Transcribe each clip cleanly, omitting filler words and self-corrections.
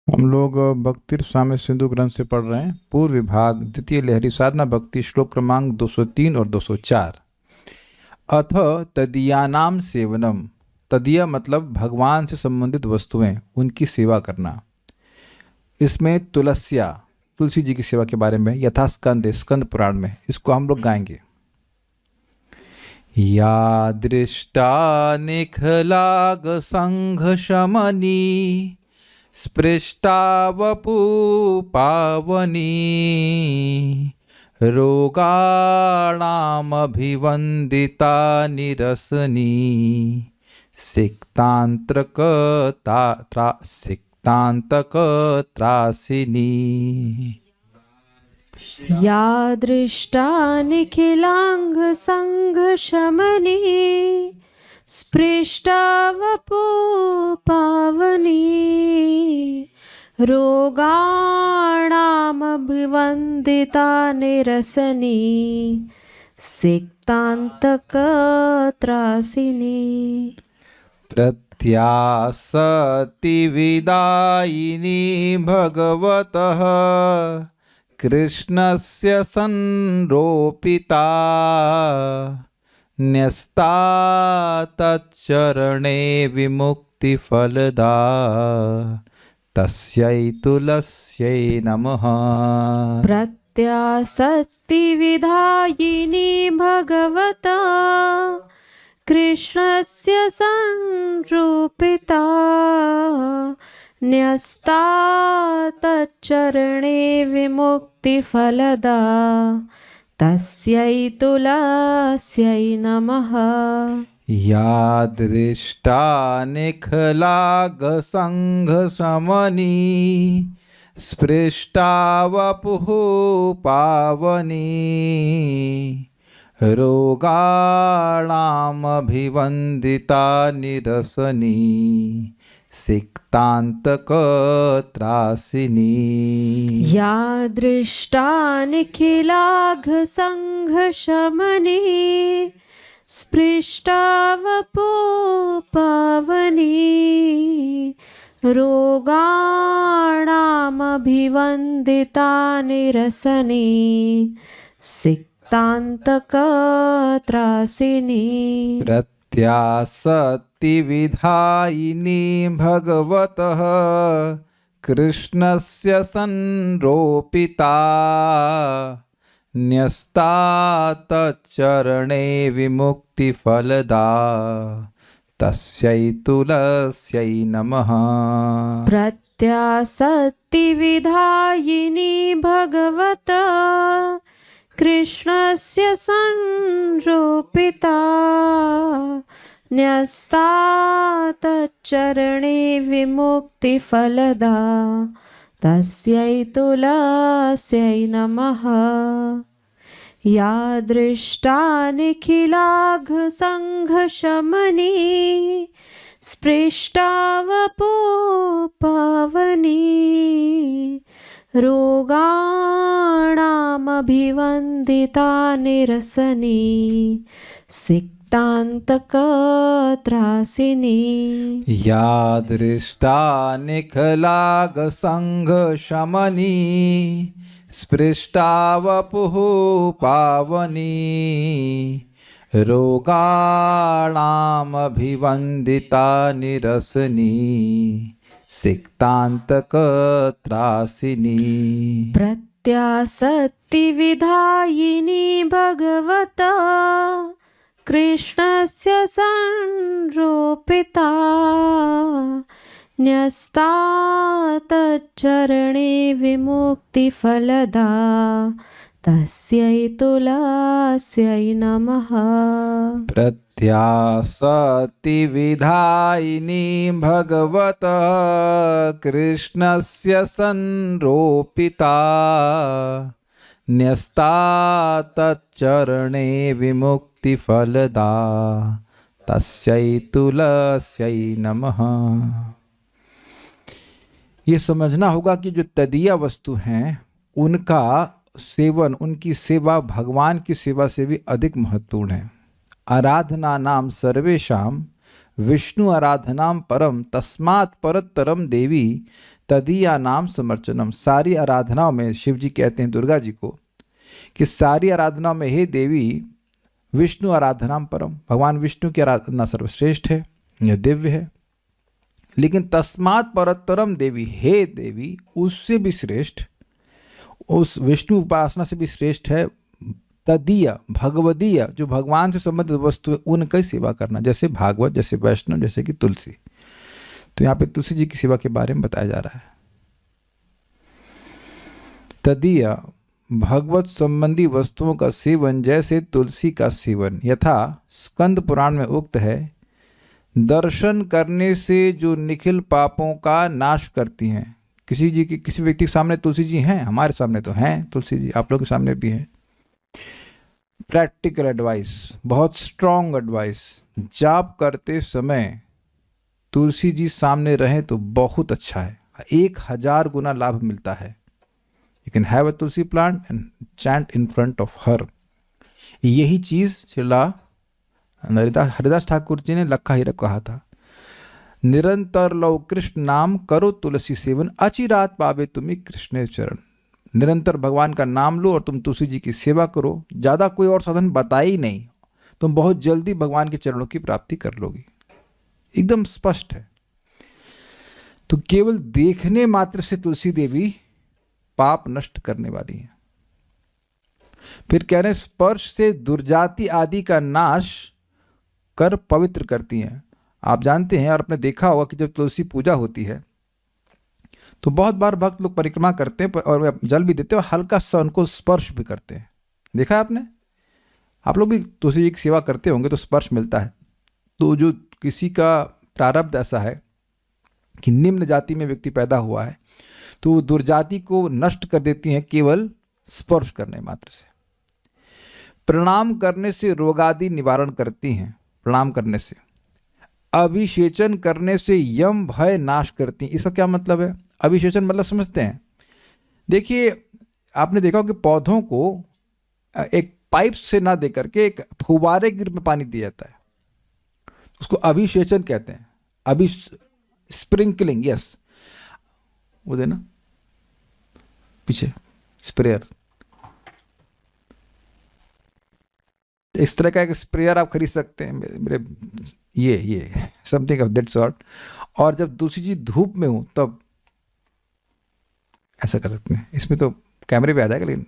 हम लोग भक्ति स्वामी सिंधु ग्रंथ से पढ़ रहे हैं। पूर्व विभाग द्वितीय लहरी साधना भक्ति श्लोक क्रमांक 203 और 204। अथ तदीयानाम सेवनम। तदीय मतलब भगवान से संबंधित वस्तुएं, उनकी सेवा करना। इसमें तुलस्या, तुलसी जी की सेवा के बारे में यथा स्कंद स्कंद पुराण में। इसको हम लोग गाएंगे। या दृष्टा निखलाग संघ शमनी स्पृष्टा वपु पावनी रोगाणामभिवन्दिता निरसनी सिक्तान्तकत्रासिनी। या दृष्टा निखिलाङ्गसङ्घशमनी स्पृष्टा वपु पावनी रोगाणामभिवन्दिता निरसनी सिक्तान्तकत्रासिनी। प्रत्यासति विदायिनी भगवतः कृष्णस्य संरोपिता न्यस्ता तच्चरणे विमुक्तिफलदा तस्यै तुलस्यै नमः। प्रत्यासत्ति विधायिनी भगवता कृष्णस्य संरूपिता न्यस्ता तच्चरणे विमुक्तिफलदा तस्यै तुलस्यै नमः। या दृष्टा निखलागसङ्घशमनी स्पृष्टा वपुः पावनी रोगाणामभिवन्दिता निरसनी सिक्तान्तकत्रासिनी। या दृष्टा निखिलाघसङ्घशमनी स्पृष्टा वपु पावनी रोगाणामभिवन्दिता निरसनी सिक्तान्तकत्रासिनी। प्रत्यासत्ति विधायिनी भगवतः कृष्णस्य संरोपिता न्यस्ता तच्चरणे विमुक्तिफलदा तस्यै तुलस्यै नमः। प्रत्यासत्ति विधायिनी भगवता कृष्णस्य संरूपिता न्यस्ता तच्चरणे विमुक्तिफलदा तस्यै तुलस्यै नमः। या दृष्टा निखिलाघसङ्घशमनी स्पृष्टा वपु पावनी रोगाणामभिवन्दिता निरसनी सिक्तान्तकत्रासिनी। या दृष्टा निखलागसङ्घशमनी स्पृष्टा वपुः पावनी रोगाणामभिवन्दिता निरसनी सिक्तान्तकत्रासिनी। प्रत्यासत्ति विधायिनी भगवता कृष्णस्य संरूपिता न्यस्ता तच्चरणे विमुक्तिफलदा तस्यै तुलस्यै नमः। प्रत्यासत्ति विधायिनी भगवतः कृष्णस्य संरोपिता न्यस्ता तच्चरणे विमुक्तिफलदा तस्यै तुलस्यै नमः। ये समझना होगा कि जो तदीय वस्तु हैं उनका सेवन, उनकी सेवा भगवान की सेवा से भी अधिक महत्वपूर्ण है। आराधना नाम सर्वेषां विष्णु आराधनाम परम तस्मात् परतरम देवी तदीया नाम समर्चनम, सारी आराधनाओं में शिव जी कहते हैं दुर्गा जी को कि सारी आराधनाओं में हे देवी विष्णु आराधना परम, भगवान विष्णु की आराधना सर्वश्रेष्ठ है, यह दिव्य है। लेकिन तस्मात् परतरम देवी, हे देवी उससे भी श्रेष्ठ, उस विष्णु उपासना से भी श्रेष्ठ है तदीय भगवदीय, जो भगवान से संबंधित वस्तु है उनकी सेवा करना, जैसे भागवत, जैसे वैष्णव, जैसे कि तुलसी। तो यहाँ पे तुलसी जी की सेवा के बारे में बताया जा रहा है। तदीय भगवत संबंधी वस्तुओं का सेवन जैसे तुलसी का सेवन, यथा स्कंद पुराण में उक्त है, दर्शन करने से जो निखिल पापों का नाश करती हैं। किसी व्यक्ति के सामने तुलसी जी हैं, हमारे सामने तो हैं तुलसी जी, आप लोगों के सामने भी हैं। प्रैक्टिकल एडवाइस, बहुत स्ट्रॉन्ग एडवाइस, जाप करते समय तुलसी जी सामने रहें तो बहुत अच्छा है, 1000 गुना लाभ मिलता है। You can have a Tulsi plant and chant in front of her. यही चीज श्रीला हरिदास ठाकुर जी ने लखा हीरक कहा था, निरंतर लव कृष्ण नाम करो तुलसी सेवन, अचिरात पावे तुम्हें कृष्ण चरण। निरंतर भगवान का नाम लो और तुम तुलसी जी की सेवा करो, ज़्यादा कोई और साधन बताया ही नहीं, तुम बहुत जल्दी भगवान के चरणों की प्राप्ति कर लोगी। एकदम स्पष्ट है। तो केवल देखने मात्र से तुलसी देवी पाप नष्ट करने वाली है। फिर कह रहे हैं स्पर्श से दुर्जाति आदि का नाश कर पवित्र करती हैं। आप जानते हैं और आपने देखा होगा कि जब तुलसी पूजा होती है तो बहुत बार भक्त लोग परिक्रमा करते हैं और वे जल भी देते हैं और हल्का सा उनको स्पर्श भी करते हैं। देखा है आपने? आप लोग भी तुलसी जी की सेवा करते होंगे तो स्पर्श मिलता है। तो जो किसी का प्रारब्ध ऐसा है कि निम्न जाति में व्यक्ति पैदा हुआ है तो वो दुर्जाति को नष्ट कर देती हैं केवल स्पर्श करने मात्र से। प्रणाम करने से रोगादि निवारण करती हैं, प्रणाम करने से। अभिषेचन करने से यम भय नाश करती हैं। इसका क्या मतलब है? अभिषेचन मतलब समझते हैं? देखिए आपने देखा हो कि पौधों को एक पाइप से ना दे करके एक फुवारे गिर में पानी दिया जाता है, उसको अभिषेचन कहते हैं। स्प्रिंकलिंग, यस, वो देना पीछे स्प्रेयर। इस तरह का एक स्प्रेयर आप खरीद सकते हैं, मेरे ये समथिंग ऑफ दैट सॉर्ट। और जब तुलसी जी धूप में हो तब ऐसा कर सकते हैं। इसमें तो कैमरे पे आ जाएगा लेकिन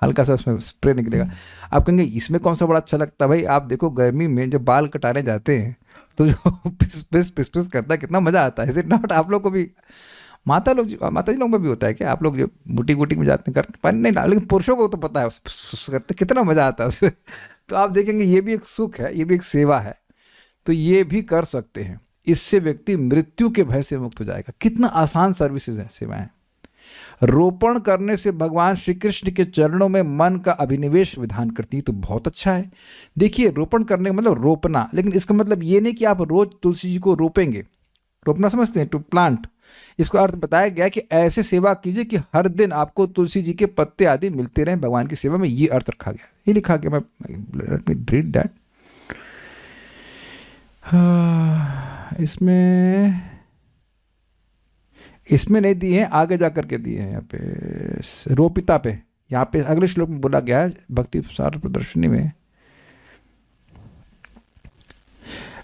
हल्का सा उसमें स्प्रे निकलेगा। आप कहेंगे इसमें कौन सा बड़ा अच्छा लगता है? भाई आप देखो गर्मी में जब बाल कटाने जाते हैं तो जो पिस पिस करता है कितना मजा आता है। Is it not? आप लोग को भी माता जी लोग में भी होता है क्या? आप लोग जो बुटीक में जाते हैं करते पानी नहीं डाल, लेकिन पुरुषों को तो पता है करते कितना मजा आता है उससे। तो आप देखेंगे ये भी एक सुख है, ये भी एक सेवा है, तो ये भी कर सकते हैं। इससे व्यक्ति मृत्यु के भय से मुक्त हो जाएगा। कितना आसान सर्विसेज है, सेवाएं। रोपण करने से भगवान श्री कृष्ण के चरणों में मन का अभिनिवेश विधान करती है, तो बहुत अच्छा है। देखिए रोपण करने का मतलब रोपना, लेकिन इसका मतलब ये नहीं कि आप रोज तुलसी जी को रोपेंगे। रोपना समझते हैं? To plant. इसका अर्थ बताया गया कि ऐसे सेवा कीजिए कि हर दिन आपको तुलसी जी के पत्ते आदि मिलते रहें भगवान की सेवा में। ये अर्थ रखा गया, ये लिखा गया। मैं लेट मी रीड दैट। इसमें नहीं दिए हैं, आगे जाकर के दिए हैं। यहाँ पे रोपिता पे, यहाँ पे अगले श्लोक में बोला गया है भक्ति सार प्रदर्शनी में,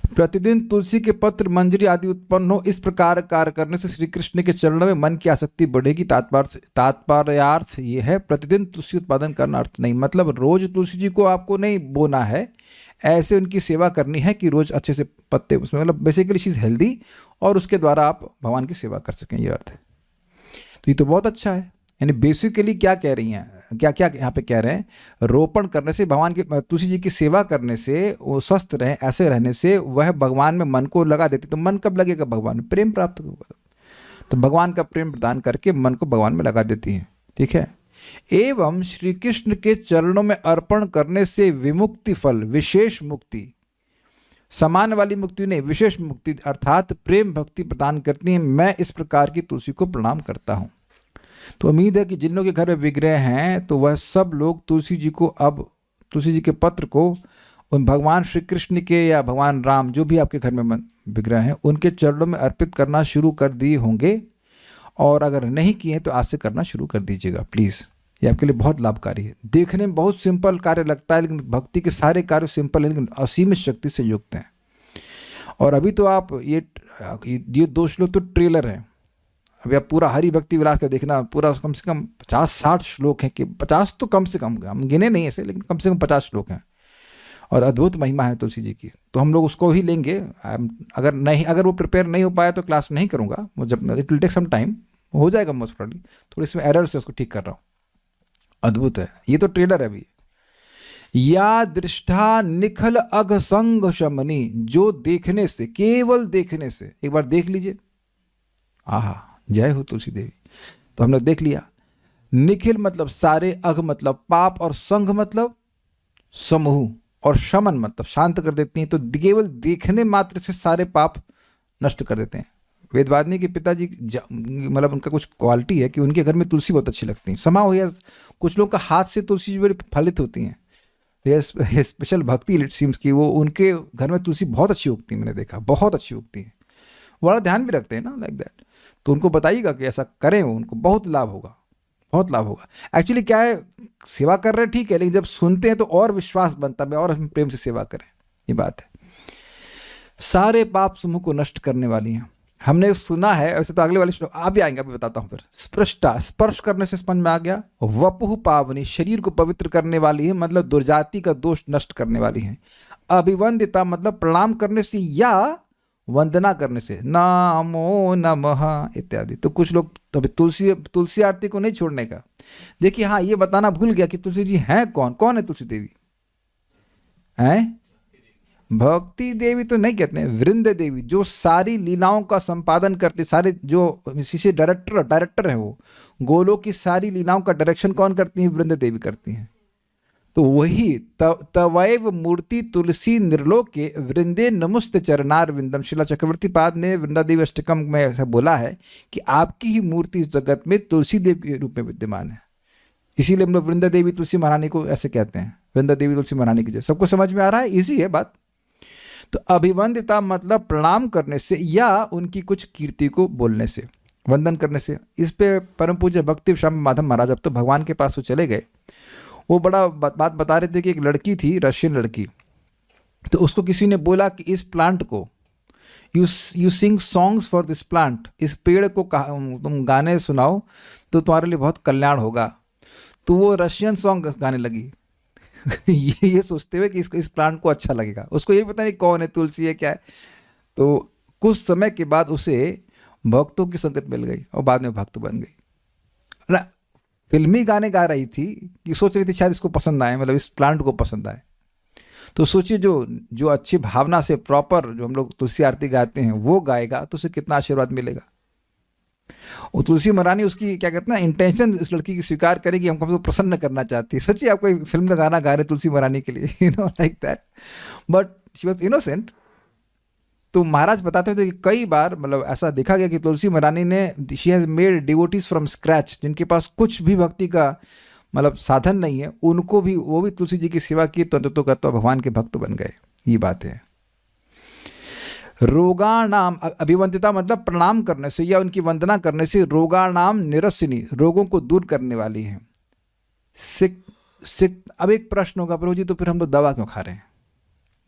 प्रतिदिन तुलसी के पत्र मंजरी आदि उत्पन्न हो, इस प्रकार कार्य करने से श्री कृष्ण के चरणों में मन की आसक्ति बढ़ेगी। तात्पर्यार्थ ये है प्रतिदिन तुलसी उत्पादन करना अर्थ नहीं, मतलब रोज तुलसी जी को आपको नहीं बोना है, ऐसे उनकी सेवा करनी है कि रोज अच्छे से पत्ते उसमें, मतलब बेसिकली शी इज हेल्दी और उसके द्वारा आप भगवान की सेवा कर सकें, ये अर्थ है। तो ये तो बहुत अच्छा है। यानी बेसिकली क्या कह रही हैं, क्या क्या यहाँ पे कह रहे हैं? रोपण करने से, भगवान की तुलसी जी की सेवा करने से वो स्वस्थ रहें, ऐसे रहने से वह भगवान में मन को लगा देती। तो मन कब लगेगा? भगवान में प्रेम प्राप्त होगा, तो भगवान का प्रेम प्रदान करके मन को भगवान में लगा देती हैं। ठीक है। एवं श्री कृष्ण के चरणों में अर्पण करने से विमुक्ति फल, विशेष मुक्ति, समान वाली मुक्ति नहीं, विशेष मुक्ति अर्थात प्रेम भक्ति प्रदान करती है। मैं इस प्रकार की तुलसी को प्रणाम करता हूँ। तो उम्मीद है कि जिन लोगों के घर में विग्रह हैं तो वह सब लोग तुलसी जी को, अब तुलसी जी के पत्र को उन भगवान श्री कृष्ण के या भगवान राम, जो भी आपके घर में विग्रह हैं, उनके चरणों में अर्पित करना शुरू कर दिए होंगे। और अगर नहीं किए हैं तो आज से करना शुरू कर दीजिएगा प्लीज़। ये आपके लिए बहुत लाभकारी है। देखने में बहुत सिंपल कार्य लगता है, लेकिन भक्ति के सारे कार्य सिंपल है लेकिन असीमित शक्ति से युक्त हैं। और अभी तो आप ये 2 श्लोक तो ट्रेलर हैं। अभी आप पूरा हरि भक्ति विलास का देखना, पूरा कम से कम 50-60 श्लोक हैं, कि 50 तो कम से कम, हम गिने नहीं ऐसे, लेकिन कम से कम 50 श्लोक हैं और अद्भुत महिमा है तुलसी जी की। तो हम लोग उसको ही लेंगे। अगर वो प्रिपेयर नहीं हो पाया तो क्लास नहीं करूँगा, वो जब it will take some time, हो जाएगा मोस्ट प्रोबेबली। थोड़ी इसमें एरर्स है, उसको ठीक कर रहा हूँ। अद्भुत है। ये तो ट्रेलर है अभी। या दृष्टा निखल अघ संग शमनी, जो देखने से, केवल देखने से, एक बार देख लीजिए, आहा, जय हो तुलसी देवी। तो हमने देख लिया। निखिल मतलब सारे, अघ मतलब पाप, और संघ मतलब समूह, और शमन मतलब शांत कर देती हैं। तो केवल देखने मात्र से सारे पाप नष्ट कर देते हैं। वेदवादिनी के पिताजी मतलब उनका कुछ क्वालिटी है कि उनके घर में तुलसी बहुत अच्छी लगती है। समाओ या कुछ लोग का हाथ से तुलसी बड़ी फलित होती हैं। यह स्पेशल भक्ति इट सीम्स कि वो उनके घर में तुलसी बहुत अच्छी उगती है। मैंने देखा बहुत अच्छी उगती है। बड़ा ध्यान भी रखते हैं ना, लाइक दैट। तो उनको बताइएगा कि ऐसा करें, उनको बहुत लाभ होगा, बहुत लाभ होगा। एक्चुअली क्या है, सेवा कर रहे हैं ठीक है, लेकिन जब सुनते हैं तो और विश्वास बनता है और प्रेम से सेवा करें। ये बात है। सारे पाप समूह को नष्ट करने वाली हैं। हमने सुना है, वैसे तो अगले वाले श्लोक आप भी आएंगे, अभी बताता हूँ फिर। स्पृष्टा, स्पर्श करने से समझ में आ गया। वपुः पावनी, शरीर को पवित्र करने वाली है, मतलब दुर्जाति का दोष नष्ट करने वाली है। अभिवंदिता मतलब प्रणाम करने से या वंदना करने से, नमो नमः इत्यादि। तो कुछ लोग तो अभी तुलसी आरती को नहीं छोड़ने का। देखिए, हाँ, ये बताना भूल गया कि तुलसी जी हैं कौन। कौन है तुलसी देवी? हैं भक्ति देवी तो नहीं कहते हैं, वृंद देवी, जो सारी लीलाओं का संपादन करते, सारे जो इसी डायरेक्टर हैं, वो गोलोक की सारी लीलाओं का डायरेक्शन कौन करती हैं? वृंद देवी करती हैं। तो वही तवैव मूर्ति तुलसी निर्लोके वृंदे नमुस्त चरणार विंदम। शिला चक्रवर्ती पाद ने वृंदा देवी अष्टकम में ऐसा बोला है कि आपकी ही मूर्ति इस जगत में तुलसी देव के रूप में विद्यमान है। इसीलिए हम लोग वृंदा देवी तुलसी महारानी को ऐसे कहते हैं, वृंदा देवी तुलसी महारानी की। जो सबको समझ में आ रहा है, इजी है बात। तो अभिवंदिता मतलब प्रणाम करने से या उनकी कुछ कीर्ति को बोलने से, वंदन करने से। इस पे परम पूज्य भक्ति श्याम माधव महाराज अब तो भगवान के पास वो चले गए, वो बड़ा बात बता रहे थे कि एक लड़की थी, रशियन लड़की। तो उसको किसी ने बोला कि इस प्लांट को you sing songs for this plant, इस पेड़ को तुम गाने सुनाओ तो तुम्हारे लिए बहुत कल्याण होगा। तो वो रशियन सॉन्ग गाने लगी ये सोचते हुए कि इस प्लांट को अच्छा लगेगा। उसको ये पता नहीं कौन है, तुलसी है क्या है। तो कुछ समय के बाद उसे भक्तों की संगत मिल गई और बाद में भक्त बन गई। ना फिल्मी गाने गा रही थी कि सोच रही थी शायद इसको पसंद आए, मतलब इस प्लांट को पसंद आए। तो सोचिए, जो अच्छी भावना से प्रॉपर जो हम लोग तुलसी आरती गाते हैं वो गाएगा तो उसे कितना आशीर्वाद मिलेगा। वो तुलसी महारानी उसकी क्या कहते हैं ना, इंटेंशन इस लड़की की स्वीकार करेगी, हमको हमको प्रसन्न करना चाहती है। सच्ची आप कोई फिल्म का गाना गा रहे तुलसी महारानी के लिए, you know, like that, but she was innocent. तो महाराज बताते थे कि कई बार मतलब ऐसा देखा गया कि तुलसी महारानी ने, she has made devotees from scratch, जिनके पास कुछ भी भक्ति का मतलब साधन नहीं है, उनको भी, वो भी तुलसी जी की सेवा की तो कहता भगवान के भक्त बन गए। ये बात है। रोगाणाम, अभिवंदिता मतलब प्रणाम करने से या उनकी वंदना करने से। रोगाणाम निरसिनी, रोगों को दूर करने वाली है। सिक्त। अब एक प्रश्न होगा, प्रभु जी तो फिर हम लोग दवा क्यों खा रहे हैं?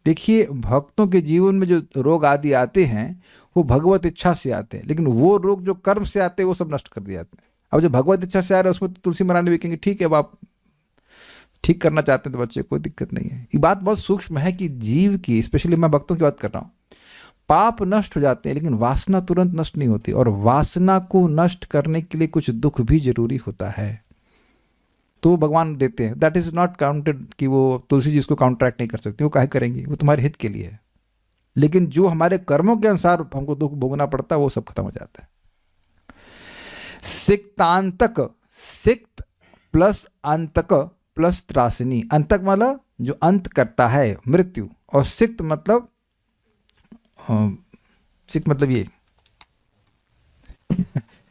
देखिए, भक्तों के जीवन में जो रोग आदि आते हैं वो भगवत इच्छा से आते हैं, लेकिन वो रोग जो कर्म से आते हैं वो सब नष्ट कर दिए जाते हैं। अब जो भगवत इच्छा से आ रहा है उसमें तो तुलसी महारानी भी कहेंगे ठीक है, अब आप ठीक करना चाहते हैं तो बच्चे, कोई दिक्कत नहीं है। ये बात बहुत सूक्ष्म है कि जीव की, स्पेशली मैं भक्तों की बात कर रहा हूँ, पाप नष्ट हो जाते हैं लेकिन वासना तुरंत नष्ट नहीं होती, और वासना को नष्ट करने के लिए कुछ दुख भी जरूरी होता है, तो भगवान देते हैं। दैट इज नॉट काउंटेड कि वो तुलसी जी इसको काउंटरैक्ट नहीं कर सकती, वो काहे करेंगी, वो तुम्हारे हित के लिए है। लेकिन जो हमारे कर्मों के अनुसार हमको दुख भोगना पड़ता है वो सब खत्म हो जाता है। सिक्तांतक, सिक्त प्लस अंतक प्लस त्रासिनी। अंतक मतलब जो अंत करता है, मृत्यु, और सिक्त मतलब ये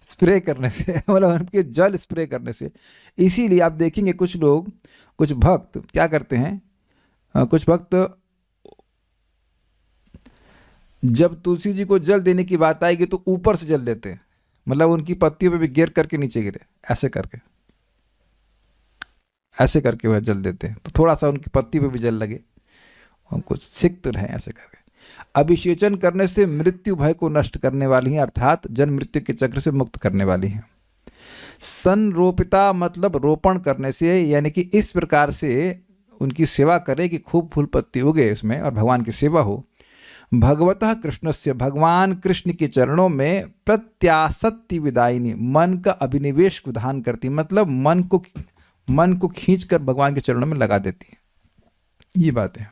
स्प्रे करने से, मतलब उनके जल स्प्रे करने से। इसीलिए आप देखेंगे कुछ लोग, कुछ भक्त क्या करते हैं, कुछ भक्त जब तुलसी जी को जल देने की बात आएगी तो ऊपर से जल देते हैं, मतलब उनकी पत्तियों पे भी गिर करके नीचे गिरे, ऐसे करके वह जल देते हैं, तो थोड़ा सा उनकी पत्ती पे भी जल लगे, उनको सिक तो रहे ऐसे करके। अभिषेचन करने से मृत्यु भय को नष्ट करने वाली है, अर्थात जन्म मृत्यु के चक्र से मुक्त करने वाली है। संरोपिता मतलब रोपण करने से, यानी कि इस प्रकार से उनकी सेवा करे कि खूब फूल पत्ती उगे उसमें और भगवान की सेवा हो। भगवतः कृष्णस्य, भगवान कृष्ण के चरणों में प्रत्यासत्ति विदायिनी, मन का अभिनिवेश विधान करती, मतलब मन को खींचकर भगवान के चरणों में लगा देती है, ये बात है।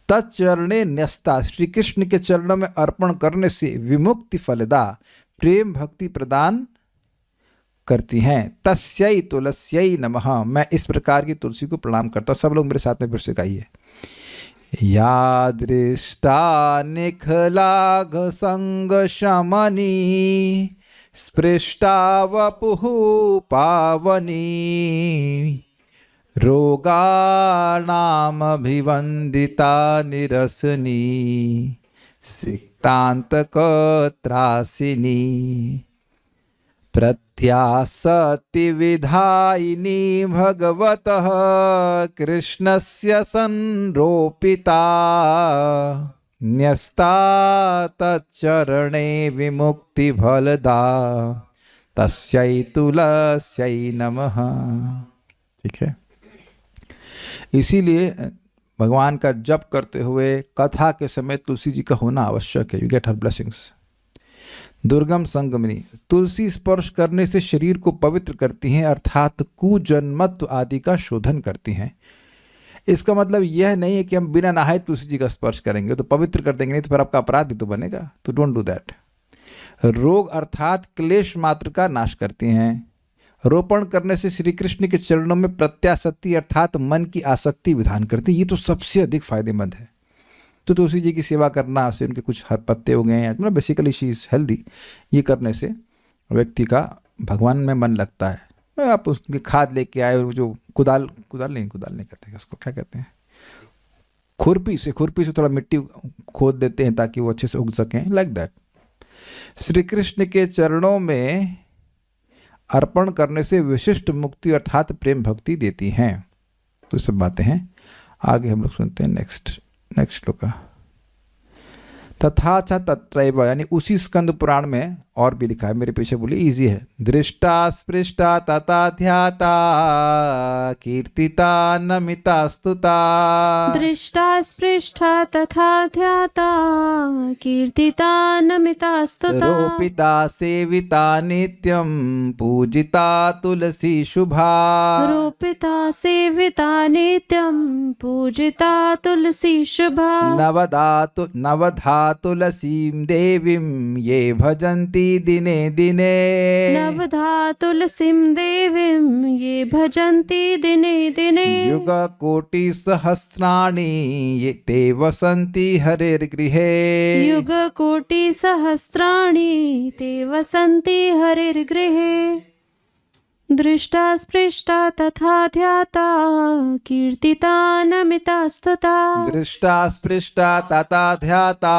तच्चरणे न्यस्ता, श्री कृष्ण के चरणों में अर्पण करने से विमुक्ति फलदा, प्रेम भक्ति प्रदान करती हैं। तस्यै तुलस्यै नमः, मैं इस प्रकार की तुलसी को प्रणाम करता हूँ। सब लोग मेरे साथ में फिर से गाइए। या दृष्टा निखलाघ संग शमनी, स्पृष्टा वपुः पावनी, रोगाणामभिवन्दिता निरसनी, सिक्तान्तकत्रासिनी, प्रत्यासत्ति विधायिनी भगवतः कृष्णस्य संरोपिता, न्यस्ता तच्चरणे विमुक्ति फलदा, तस्यै तुलस्यै नमः। ठीक है, इसीलिए भगवान का जप करते हुए कथा के समय तुलसी जी का होना आवश्यक है। You get her blessings. दुर्गम संगमनी, तुलसी स्पर्श करने से शरीर को पवित्र करती हैं, अर्थात कुजन्मत्व आदि का शोधन करती हैं। इसका मतलब यह नहीं है कि हम बिना नहाए तुलसी जी का स्पर्श करेंगे तो पवित्र कर देंगे, नहीं तो फिर आपका अपराध भी तो बनेगा, तो डोंट डू दैट। रोग अर्थात क्लेश मात्र का नाश करती हैं। रोपण करने से श्री कृष्ण के चरणों में प्रत्यासक्ति अर्थात मन की आसक्ति विधान करती, ये तो सबसे अधिक फायदेमंद है। तो तुलसी जी की सेवा करना, उससे उनके कुछ पत्ते हो गए हैं, मतलब बेसिकली शी इज़ हेल्दी, ये करने से व्यक्ति का भगवान में मन लगता है। आप उसकी खाद लेके आए, जो कुदाल नहीं कहते हैं उसको, क्या कहते हैं, खुरपी से थोड़ा मिट्टी खोद देते हैं ताकि वो अच्छे से उग सकें, लाइक दैट। श्री कृष्ण के चरणों में अर्पण करने से विशिष्ट मुक्ति अर्थात प्रेम भक्ति देती हैं। तो सब बातें हैं, आगे हम लोग सुनते हैं नेक्स्ट श्लोक। तथा च तत्रैव, यानी उसी स्कंद पुराण में और भी लिखा है, मेरे पीछे बोलिए, इजी है। दृष्टा स्पृष्टा तथा ध्याता, कीर्तिता नमिता स्तुता, दृष्टा स्पृष्टा तथा ध्याता, कीर्तिता नमिता स्तुता, रोपिता सेविता नित्यं पूजिता तुलसी शुभा, रोपिता सेविता नित्यं पूजिता तुलसी शुभा, नवधा तुलसीं देवीं ये भजन्ति दिने दिने, नवधा तुलसीं देवीं ये भजन्ति दिने दिने, युगकोटि सहस्राणि ये ते वसन्ति हरिर्गृहे, युगकोटि सहस्राणि ते वसन्ति हरिर्गृहे। दृष्टा स्पृष्टा तथा ध्याता, कीर्तिता नमिता स्तुता, दृष्टा स्पृष्टा तथा ध्याता,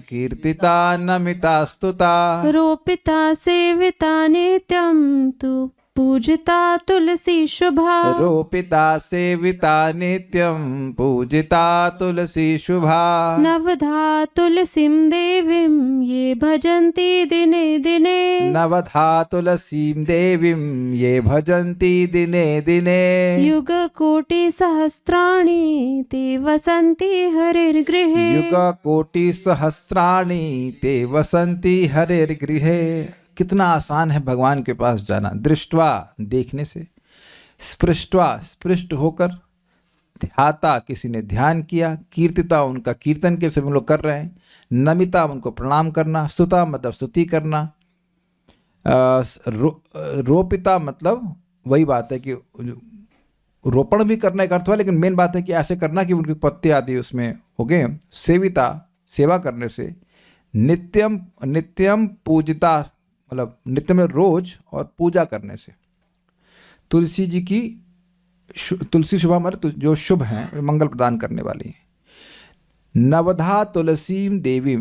कीर्तिता नमिता स्तुता, रोपिता सेविता नित्यं तु पूजिता तुलसी शुभा, रोपिता सेविता नित्यं पूजिता तुलसी शुभा, नवधा तुलसीं देवीं ये भजन्ति दिने दिने, नवधा तुलसीं देवीं ये भजन्ति दिने दिने, युगकोटि सहस्राणि ते वसन्ति हरिर्गृहे, युगकोटि सहस्राणि ते वसन्ति हरिर्गृहे। कितना आसान है भगवान के पास जाना। दृष्टवा, देखने से, स्पृष्टवा, स्पृष्ट होकर, ध्याता, किसी ने ध्यान किया, कीर्तिता, उनका कीर्तन के सब हम लोग कर रहे हैं, नमिता, उनको प्रणाम करना, स्तुता मतलब स्तुति करना, रोपिता मतलब वही बात है कि रोपण भी करने का अर्थ हुआ, लेकिन मेन बात है कि ऐसे करना कि उनके पत्ते आदि उसमें हो गए। सेविता, सेवा करने से, नित्यम पूजिता मतलब नित्य में रोज, और पूजा करने से, तुलसी जी की तुलसी शुभा मतलब जो शुभ हैं, मंगल प्रदान करने वाली हैं। नवधा तुलसीम देवी,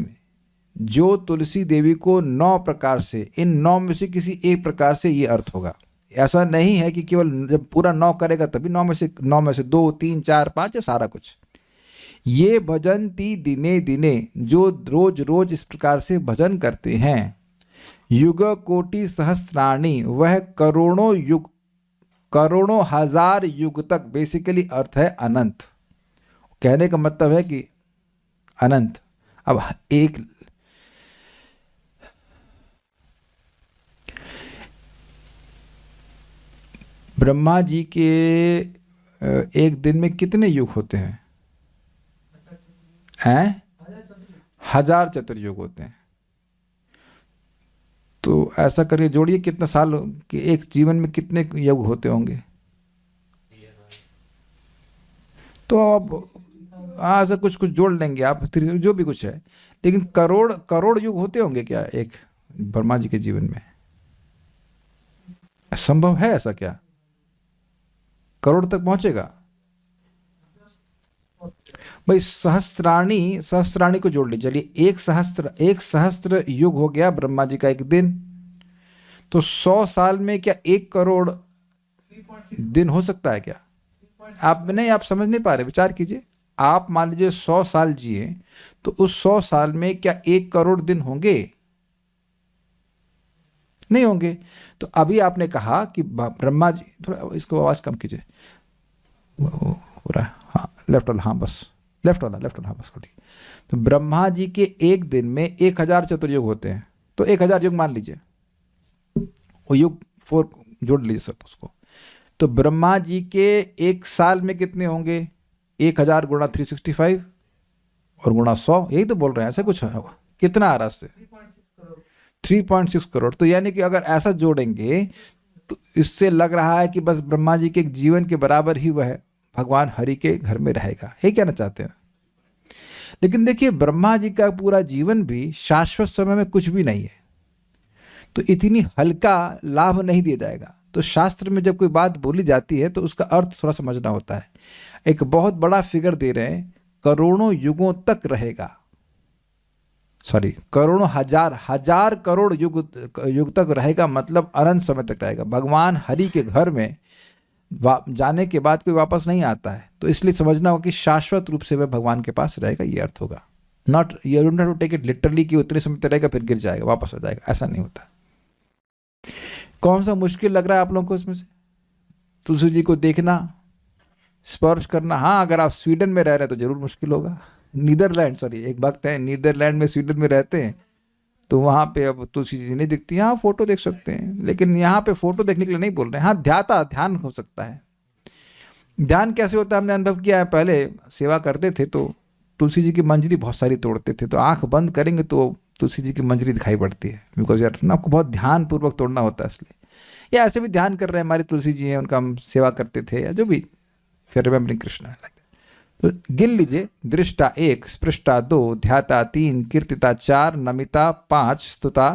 जो तुलसी देवी को 9 प्रकार से, इन 9 में से किसी एक प्रकार से ये अर्थ होगा। ऐसा नहीं है कि केवल जब पूरा 9 करेगा तभी 9 में से 2 3 4 5 या सारा कुछ। ये भजंती दिने दिने, जो रोज रोज इस प्रकार से भजन करते हैं, युग कोटि सहस्राणी, वह करोड़ों युग, करोड़ों हजार युग तक, बेसिकली अर्थ है अनंत। कहने का मतलब है कि अनंत। अब एक ब्रह्मा जी के एक दिन में कितने युग होते हैं? 1000 चतुर्युग होते हैं। तो ऐसा करके जोड़िए कितना साल कि एक जीवन में कितने युग होते होंगे। तो अब ऐसा कुछ कुछ जोड़ लेंगे आप, जो भी कुछ है, लेकिन करोड़ करोड़ युग होते होंगे क्या एक ब्रह्मा जी के जीवन में? संभव है ऐसा क्या? करोड़ तक पहुंचेगा? भाई सहस्राणी, सहस्राणी को जोड़ लीजिए। चलिए एक सहस्त्र युग हो गया ब्रह्मा जी का एक दिन, तो 100 साल में क्या 1 करोड़ दिन हो सकता है क्या? आप नहीं, आप समझ नहीं पा रहे, विचार कीजिए। आप मान लीजिए 100 साल जिए, तो उस 100 साल में क्या 1 करोड़ दिन होंगे? नहीं होंगे। तो अभी आपने कहा कि ब्रह्मा जी, थोड़ा इसको आवाज कम कीजिए, हो रहा है, हाँ लेफ्ट वाला, हाँ बस लेफ्ट वाला, हाँ बस ठीक। तो ब्रह्मा जी के एक दिन में 1000 चतुर्युग होते हैं, तो 1000 युग मान लीजिए, वो युग 4 जोड़ लीजिए सब उसको। तो ब्रह्मा जी के एक साल में कितने होंगे? 1000 गुणा 365 और गुणा 100, यही तो बोल रहे हैं। ऐसा कुछ है, कितना आ रहा है? 3.6 करोड़। तो यानी कि अगर ऐसा जोड़ेंगे तो इससे लग रहा है कि बस ब्रह्मा जी के जीवन के बराबर ही वह भगवान हरि के घर में रहेगा। ये कहना चाहते हैं। लेकिन देखिए, ब्रह्मा जी का पूरा जीवन भी शाश्वत समय में कुछ भी नहीं है, तो इतनी हल्का लाभ नहीं दिया जाएगा। तो शास्त्र में जब कोई बात बोली जाती है तो उसका अर्थ थोड़ा समझना होता है। एक बहुत बड़ा फिगर दे रहे हैं, करोड़ों युगों तक रहेगा, सॉरी करोड़ों हजार करोड़ युग तक रहेगा, मतलब अनंत समय तक रहेगा। भगवान हरि के घर में जाने के बाद कोई वापस नहीं आता है, तो इसलिए समझना होगा कि शाश्वत रूप से वह भगवान के पास रहेगा, ये अर्थ होगा। Not you don't have to take it literally कि उतने समय तक रहेगा फिर गिर जाएगा वापस आ जाएगा, ऐसा नहीं होता। कौन सा मुश्किल लग रहा है आप लोगों को इसमें से? तुलसी जी को देखना, स्पर्श करना। हाँ, अगर आप स्वीडन में रह रहे हैं तो जरूर मुश्किल होगा। नीदरलैंड, सॉरी एक भक्त है नीदरलैंड में, स्वीडन में रहते हैं, तो वहाँ पे अब तुलसी जी नहीं दिखती। हाँ फोटो देख सकते हैं, लेकिन यहाँ पे फोटो देखने के लिए नहीं बोल रहे हैं। हाँ ध्यान हो सकता है। ध्यान कैसे होता है हमने अनुभव किया है। पहले सेवा करते थे तो तुलसी जी की मंजरी बहुत सारी तोड़ते थे, तो आंख बंद करेंगे तो तुलसी जी की मंजरी दिखाई पड़ती है, बिकॉज यार ना आपको बहुत ध्यान पूर्वक तोड़ना होता है इसलिए। या ऐसे भी ध्यान कर रहे हैं, हमारी तुलसी जी हैं, उनका हम सेवा करते थे, या जो भी, फिर रिमेम्बरिंग कृष्ण। तो गिन लीजिए, दृष्टा 1, स्पृष्टा 2, ध्याता 3, कीर्तिता 4, नमिता 5, स्तुता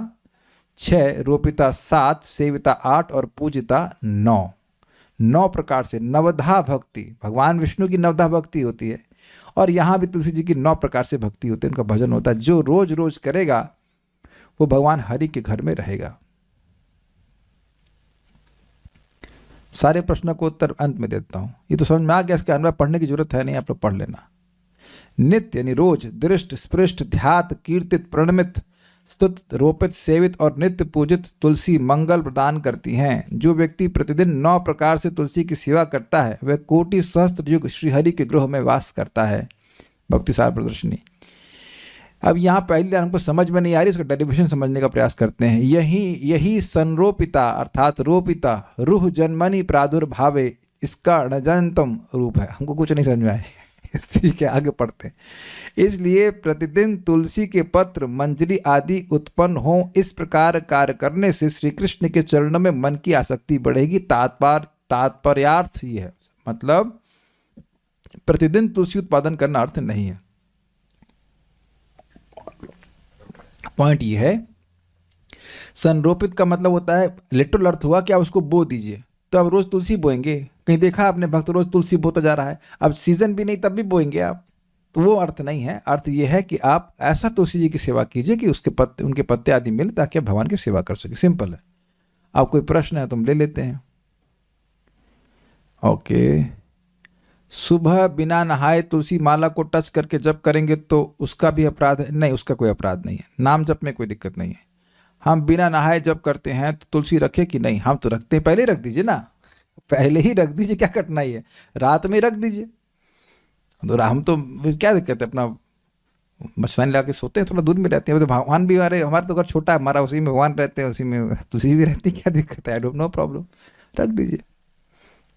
6, रोपिता 7, सेविता 8 और पूजिता 9। 9 प्रकार से नवधा भक्ति, भगवान विष्णु की नवधा भक्ति होती है, और यहाँ भी तुलसी जी की 9 प्रकार से भक्ति होती है, उनका भजन होता है। जो रोज रोज करेगा वो भगवान हरि के घर में रहेगा। सारे प्रश्नों को उत्तर अंत में देता हूं। ये तो समझ में आ गया, इसके अनुसार पढ़ने की जरूरत है नहीं, आप लोग पढ़ लेना। नित्य यानी रोज, दृष्ट, स्पृष्ट, ध्यात, कीर्तित, प्रणमित, स्तुत, रोपित, सेवित और नित्य पूजित तुलसी मंगल प्रदान करती हैं। जो व्यक्ति प्रतिदिन 9 प्रकार से तुलसी की सेवा करता है वह कोटि सहस्त्र युग श्रीहरि के गृह में वास करता है। भक्ति सार प्रदर्शनी। अब यहाँ पहली लाइन हमको समझ में नहीं आ रही, इसका डेरिवेशन समझने का प्रयास करते हैं। यही संरोपिता अर्थात रोपिता रूह जन्मनि प्रादुर्भावे, इसका अणजंतम रूप है। हमको कुछ नहीं समझ में आए, ठीक है आगे पढ़ते हैं। इसलिए प्रतिदिन तुलसी के पत्र, मंजरी आदि उत्पन्न हो, इस प्रकार कार्य करने से श्री कृष्ण के चरणों में मन की आसक्ति बढ़ेगी। तात्पर्यार्थ ही है, मतलब प्रतिदिन तुलसी उत्पादन करना अर्थ नहीं है। पॉइंट ये है, संरोपित का मतलब होता है, लिटरल अर्थ हुआ कि आप उसको बो दीजिए। तो आप रोज तुलसी बोएंगे, कहीं देखा आपने भक्त रोज तुलसी बोता जा रहा है? अब सीजन भी नहीं तब भी बोएंगे आप, तो वो अर्थ नहीं है। अर्थ ये है कि आप ऐसा तुलसी जी की सेवा कीजिए कि उसके पत्ते, उनके पत्ते आदि मिले, ताकि आप भगवान की सेवा कर सके। सिंपल है। आप कोई प्रश्न है तो हम ले लेते हैं। ओके, सुबह बिना नहाए तुलसी माला को टच करके जप करेंगे तो उसका भी अपराध है? नहीं, उसका कोई अपराध नहीं है। नाम जप में कोई दिक्कत नहीं है। हम बिना नहाए जप करते हैं तो तुलसी रखे कि नहीं? हम तो रखते हैं। पहले ही रख दीजिए ना, पहले ही रख दीजिए, क्या कठिनाई है? रात में रख दीजिए। तो हम तो क्या दिक्कत है, अपना मच्छरदानी ला के सोते हैं, थोड़ा दूर में रहते हैं। तो भगवान भी हमारा तो घर छोटा है, हमारा उसी में भगवान रहते हैं, उसी में तुलसी भी रहती है, क्या दिक्कत है? आई डोंट नो प्रॉब्लम, रख दीजिए।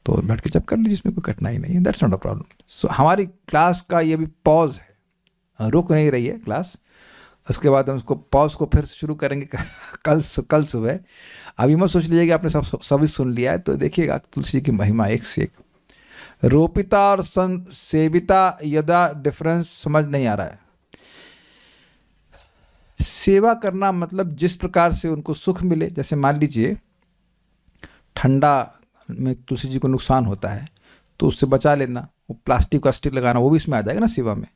तो बैठ के जब कर लीजिए, इसमें कोई कठिनाई नहीं है। That's not a problem. So हमारी क्लास का ये भी पॉज है, रुक नहीं रही है क्लास। उसके बाद हम उसको पॉज को फिर से शुरू करेंगे कल सुबह। अभी मत सोच लीजिए कि आपने सभी सुन लिया है। तो देखिएगा तुलसी की महिमा एक से एक। रोपिता और सेविता, यदा डिफरेंस समझ नहीं आ रहा है। सेवा करना मतलब जिस प्रकार से उनको सुख मिले। जैसे मान लीजिए ठंडा में तुलसी जी को नुकसान होता है तो उससे बचा लेना, वो प्लास्टिक का स्टिक लगाना, वो भी इसमें आ जाएगा ना सेवा में।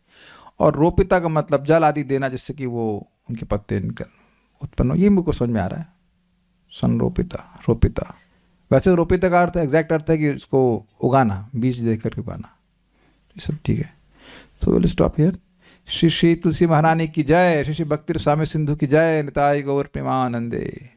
और रोपिता का मतलब जल आदि देना, जिससे कि वो उनके पत्ते निकल उत्पन्न हो। ये मुझको समझ में आ रहा है। संरोपिता, रोपिता। वैसे रोपिता का अर्थ, एग्जैक्ट अर्थ है कि इसको उगाना, बीज दे करके उगाना। ये सब ठीक है। So will stop here. Shri Shri Tulsi Maharani की जय। श्री श्री भक्ति स्वामी सिंधु की जय। निताई गौर प्रेमानंदे।